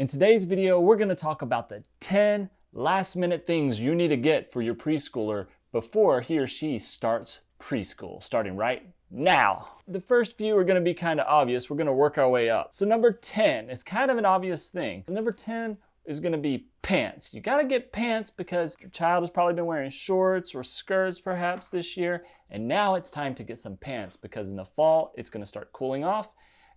In today's video, we're going to talk about the 10 last minute things you need to get for your preschooler before he or she starts preschool, starting right now. The first few are going to be kind of obvious. We're going to work our way up. So number 10 is kind of an obvious thing. Number 10 is going to be pants. You got to get pants because your child has probably been wearing shorts or skirts perhaps this year, and now it's time to get some pants because in the fall it's going to start cooling off,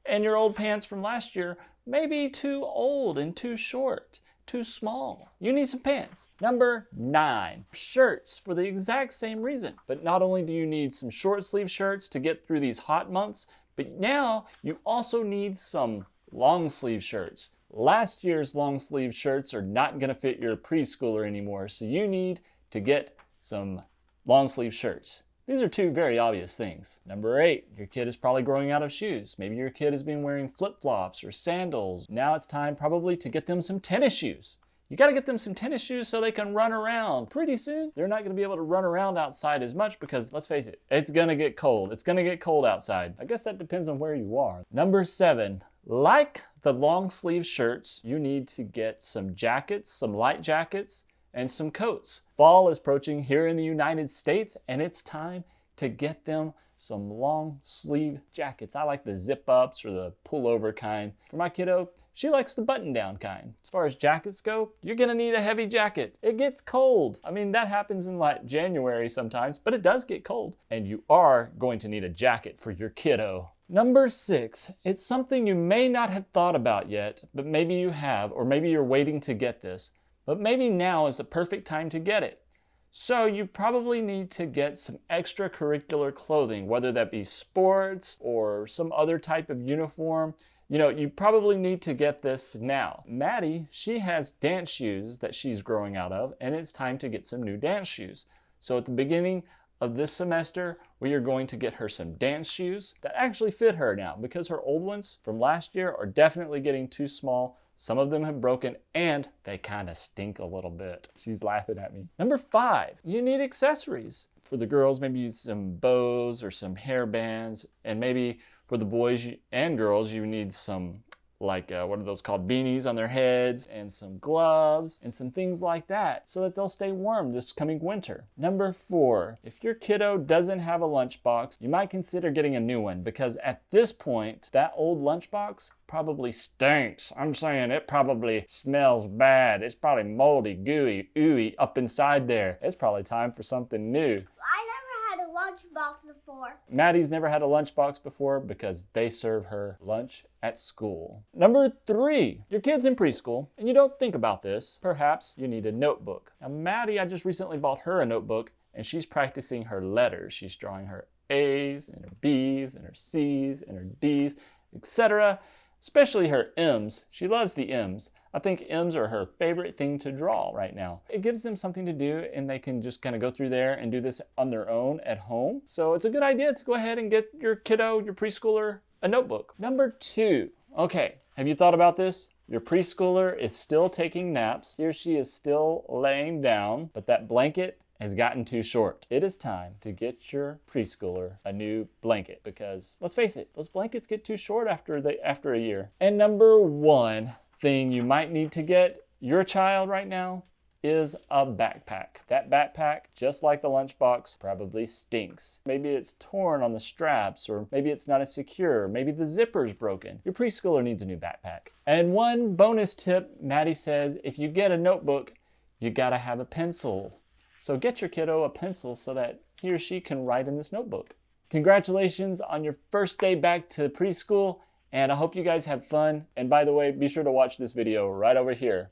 and your old pants from last year may be too old and too short, too small. You need some pants. Number 9, shirts for the exact same reason. But not only do you need some short sleeve shirts to get through these hot months, but now you also need some long sleeve shirts. Last year's long sleeve shirts are not going to fit your preschooler anymore, so you need to get some long sleeve shirts. These are two very obvious things. Number 8, your kid is probably growing out of shoes. Maybe your kid has been wearing flip-flops or sandals. Now it's time probably to get them some tennis shoes. You got to get them some tennis shoes so they can run around. Pretty soon, they're not going to be able to run around outside as much because, let's face it, it's going to get cold. It's going to get cold outside. I guess that depends on where you are. Number 7, like the long sleeve shirts, you need to get some jackets, some light jackets, and some coats. Fall is approaching here in the United States, and it's time to get them some long sleeve jackets. I like the zip ups or the pullover kind. For my kiddo, she likes the button down kind. As far as jackets go, you're gonna need a heavy jacket. It gets cold. I mean, that happens in like January sometimes, but it does get cold. And you are going to need a jacket for your kiddo. Number 6, it's something you may not have thought about yet, but maybe you have, or maybe you're waiting to get this, but maybe now is the perfect time to get it. So you probably need to get some extracurricular clothing, whether that be sports or some other type of uniform. You know, you probably need to get this now. Maddie, she has dance shoes that she's growing out of, and it's time to get some new dance shoes. So at the beginning of this semester, we are going to get her some dance shoes that actually fit her now because her old ones from last year are definitely getting too small. Some of them have broken and they kind of stink a little bit. She's laughing at me. Number 5, you need accessories. For the girls, maybe some bows or some hair bands, and maybe for the boys and girls, you need some what are those called, beanies on their heads, and some gloves and some things like that so that they'll stay warm this coming winter. Number 4, if your kiddo doesn't have a lunchbox, you might consider getting a new one because at this point, that old lunchbox probably stinks. I'm saying it probably smells bad. It's probably moldy, gooey, ooey up inside there. It's probably time for something new. Lunchbox before. Maddie's never had a lunchbox before because they serve her lunch at school. Number 3, your kid's in preschool and you don't think about this. Perhaps you need a notebook. Now Maddie, I just recently bought her a notebook and she's practicing her letters. She's drawing her A's and her B's and her C's and her D's, etc. Especially her M's. She loves the M's. I think M's are her favorite thing to draw right now. It gives them something to do and they can just kind of go through there and do this on their own at home. So it's a good idea to go ahead and get your kiddo, your preschooler, a notebook. Number 2, okay, have you thought about this? Your preschooler is still taking naps. He or she is still laying down, but that blanket has gotten too short. It is time to get your preschooler a new blanket because let's face it, those blankets get too short after a year. And number 1 thing you might need to get your child right now is a backpack. That backpack, just like the lunchbox, probably stinks. Maybe it's torn on the straps, or maybe it's not as secure. Maybe the zipper's broken. Your preschooler needs a new backpack. And one bonus tip, Maddie says, if you get a notebook, you gotta have a pencil. So get your kiddo a pencil so that he or she can write in this notebook. Congratulations on your first day back to preschool, and I hope you guys have fun. And by the way, be sure to watch this video right over here.